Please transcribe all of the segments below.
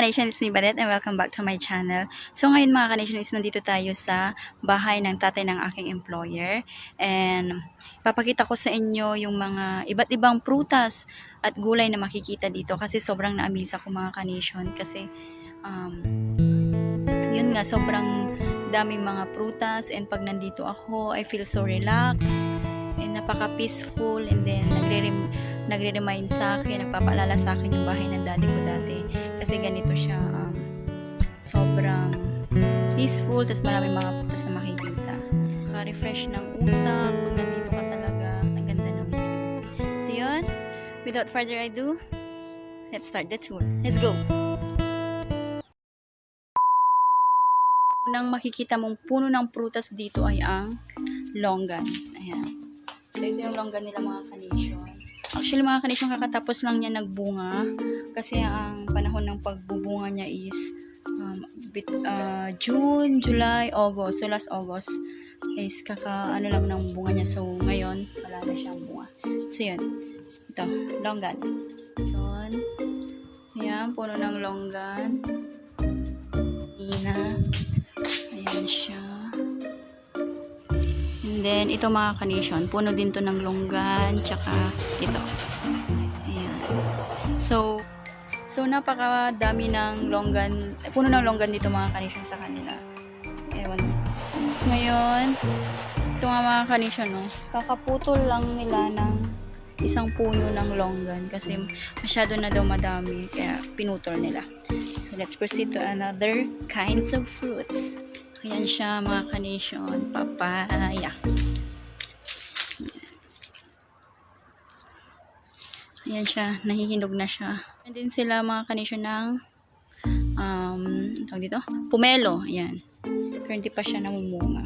ka-nation, it's me Badet and welcome back to my channel. So ngayon mga ka-nation is nandito tayo sa bahay ng tatay ng aking employer. And papakita ko sa inyo yung mga iba't ibang prutas at gulay na makikita dito. Kasi sobrang na-amaze ako mga ka-nation. Kasi yun nga, sobrang daming mga prutas. And pag nandito ako, I feel so relaxed. And napaka-peaceful. And then nagre-remind sa akin, nagpapaalala sa akin yung bahay ng daddy ko dati. Kasi ganito siya, sobrang peaceful, tapos maraming mga prutas na makikita. Ka-refresh ng utak, pag nandito ka talaga, ang ganda ng view. So yun, without further ado, let's start the tour. Let's go! Unang makikita mong puno ng prutas dito ay ang longgan. Ayan. So ito yung longgan nila mga ka-nation. Actually mga ka-nation, kakatapos lang niya nagbunga kasi ang panahon ng pagbubunga niya is June, July, August. So last August is ano lang ng bunga niya. So ngayon wala na siyang bunga. So yun, ito, longgan. Yun. Ayan, puno ng longgan. Ayan siya. And then, ito mga ka-nation, puno din to ng longgan, tsaka ito. Ayan. So napakadami ng longgan, puno ng longgan dito mga ka-nation sa kanila. Ewan. So, ngayon, ito nga mga ka-nation, no, kakaputol lang nila ng isang puno ng longgan kasi masyado na daw madami, kaya pinutol nila. So, let's proceed to another kinds of fruits. Ayan siya mga ka-nation, papaya. Ayan siya, nahihinog na siya. And din sila mga ka-nation ng tawag dito, pomelo. Ayan. Pero hindi pa siya namumunga.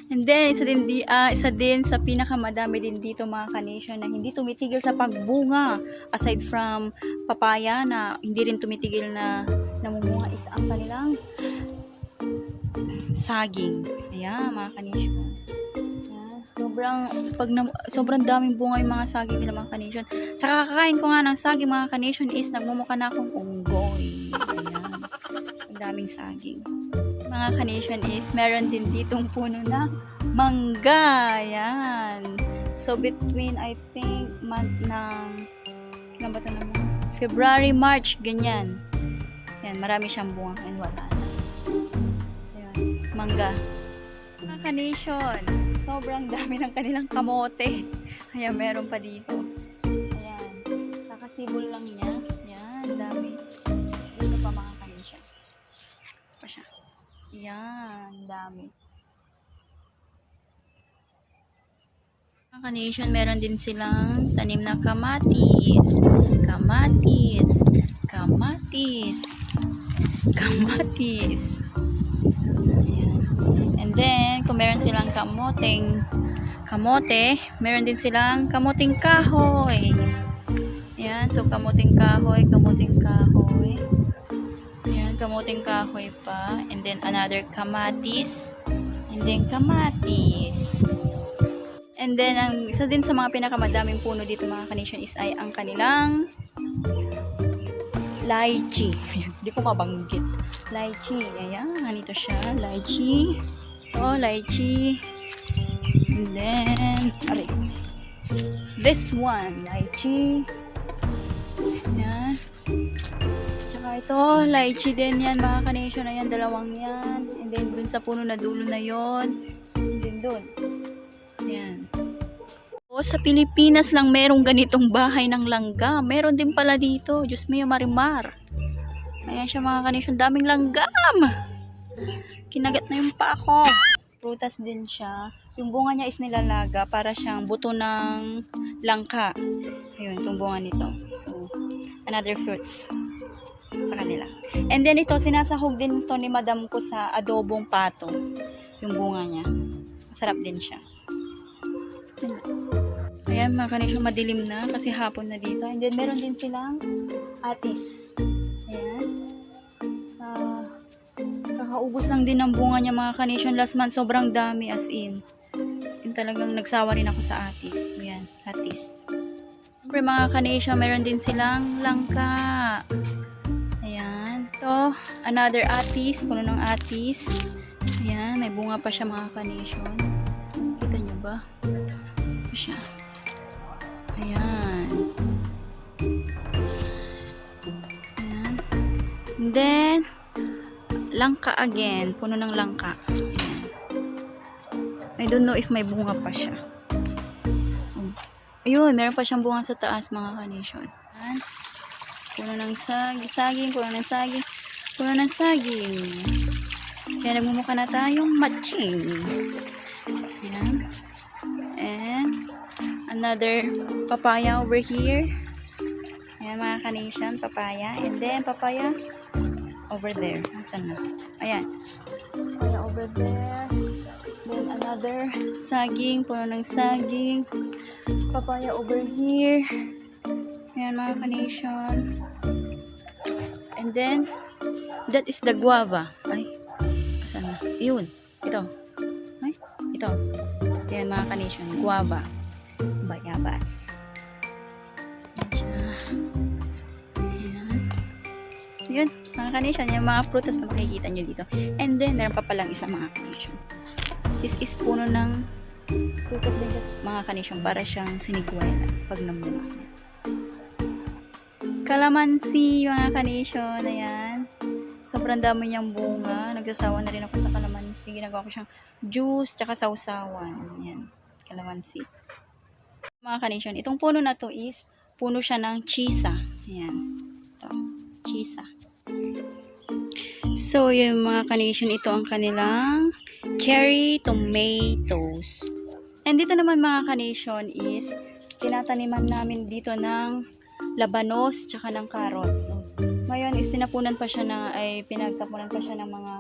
And then, isa din sa pinakamadami din dito mga ka-nation na hindi tumitigil sa pagbunga. Aside from papaya na hindi rin tumitigil na namumunga, is ang kanilang saging. Ayan mga ka-nation. Sobrang daming bunga yung mga saging nila mga ka-nation. Sa kakakain ko nga ng saging mga ka-nation is nagmumukha na akong unggoy. Ayan. Ang daming saging. Mga ka-nation is meron din ditong puno na mangga. Ayan. So between I think month ng kailan ba ito naman? February, March, ganyan. Ayan, marami siyang bunga and wala na. So yun, mangga. Mga ka-nation, sobrang dami ng kanilang kamote. Ayan, meron pa dito. Ayan, kakasibol lang niya. Ayan, dami. Dito pa mga ka-nation. Pa siya. Ayan, dami. Mga ka-nation, meron din silang tanim na kamatis. Kamatis. Kamatis. Kamatis. And then, kung meron silang kamote, meron din silang kamuting kahoy. Ayan, so kamuting kahoy. Ayan, kamuting kahoy pa. And then, another kamatis. And then, kamatis. And then, ang isa din sa mga pinakamadaming puno dito mga ka-nation is ay ang kanilang lychee. Ayan, hindi ko mabanggit. Lychee. Ayan, ito siya. Lychee. Lychee. And then, this one, lychee. Ayan. Tsaka ito, lychee din yan, mga ka-nation. Ayan, dalawang yan. And then, dun sa puno na dulo na yon. And then, dun. Ayan. Sa Pilipinas lang merong ganitong bahay ng langga. Meron din pala dito. Diyos mio, marimar. Ayan siya mga ka-nation. Daming langgam. Kinagat na yung pa ako. Prutas din siya. Yung bunga niya is nilalaga para siyang buto ng langka. Ayun, itong bunga nito. So, another fruits sa kanila. And then ito, sinasahog din ito ni madam ko sa adobong pato. Yung bunga niya. Masarap din siya. Ayan, mga ka-nation, madilim na kasi hapon na dito. And then, meron din silang atis. Ayan. Kakaubos lang din ng bunga niya mga ka-nation. Last month, sobrang dami as in. As in, talagang nagsawa rin ako sa atis. Ayan, atis. Siyempre mga ka-nation, meron din silang langka. another atis, puno ng atis. Ayan, may bunga pa siya mga carnation. Kita nyo ba? Ito siya. Ayan. Ayan. And then, langka again. Puno ng langka. Ayan. I don't know if may bunga pa siya. Ayun, meron pa siyang bunga sa taas mga carnation. Ayan. Puno ng saging, puno ng saging, puno ng saging. Kaya nagmumukha na tayong matching. Ayan. And another papaya over here. Ayan mga carnation, papaya. And then papaya over there. Saan na? Ayan. Papaya over there. Then another saging, puno ng saging. Papaya over here. Ayan mga carnation. And then, that is the guava. Ay, saan na? Yun. Ito. Ay, ito. Ayan mga carnation. Guava. Bayabas. Ayan siya. Ayan. Yun, mga carnation. Yung mga prutas na makikita nyo dito. And then, meron pa palang isa mga carnation. This is puno ng prutas din siya mga carnation. Para siyang siniguelas pag namunga. Kalamansi, mga carnation. Ayan. Sobrang dami niyang bunga. Nagsasawa na rin ako sa kalamansi. Ginagawa ko siyang juice, tsaka sausawan. Ayan. Kalamansi. Mga carnation, itong puno na to is, puno siya ng chisa. Ayan. Ito. Chisa. So, yung mga carnation, ito ang kanilang cherry tomatoes. And dito naman mga carnation is, tinataniman namin dito ng labanos tsaka ng carrots. So, ngayon is tinapunan pa siya pinagtapunan pa siya ng mga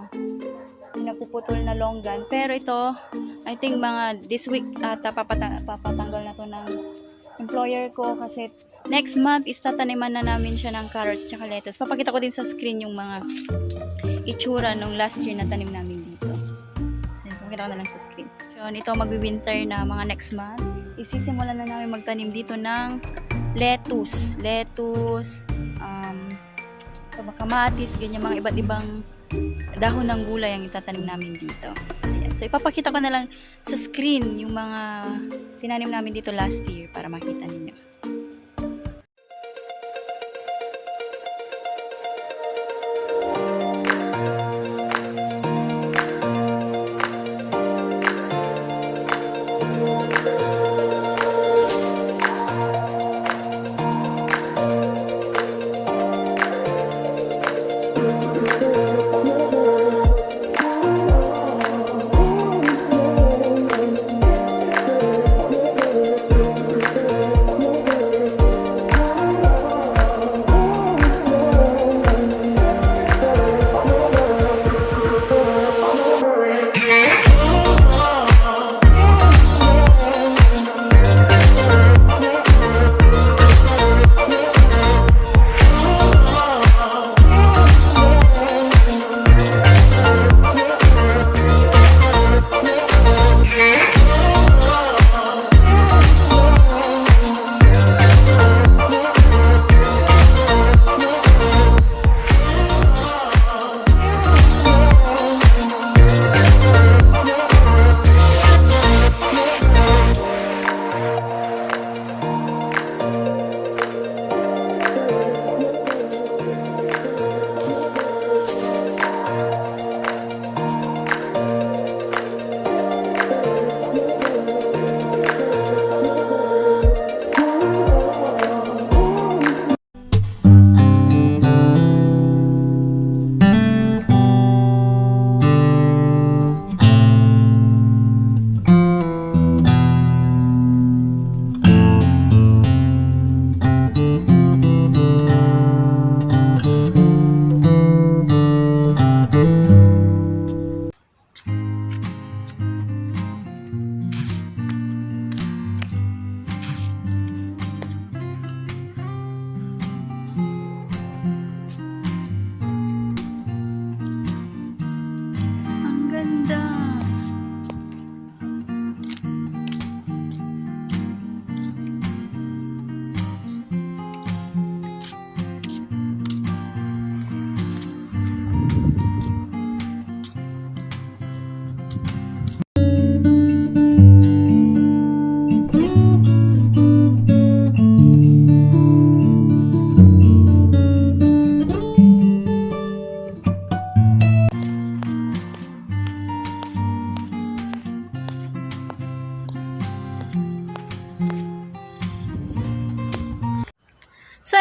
pinapuputol na longgan. Pero ito, I think mga this week papatanggal na to ng employer ko kasi next month is tataniman na namin siya ng carrots tsaka lettuce. Papakita ko din sa screen yung mga itsura nung last year na tanim namin dito. So, papakita ko na lang sa screen. So, ito magwi-winter na mga next month. Isisimulan na namin magtanim dito ng lettuce, kamatis, ganyan mga iba't ibang dahon ng gulay ang itatanim namin dito. So, yan. So, ipapakita ko na lang sa screen yung mga tinanim namin dito last year para makita ninyo.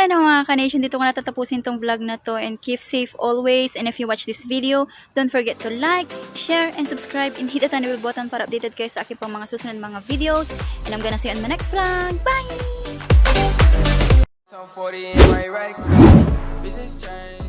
ano mga ka-nation, dito ko natatapusin tong vlog na to, and keep safe always. And if you watch this video, don't forget to like, share, and subscribe, and hit the tiny bell button para updated kayo sa aking pang mga susunod mga videos. And I'm gonna see you on my next vlog. Bye! So 40 in my right car, business change.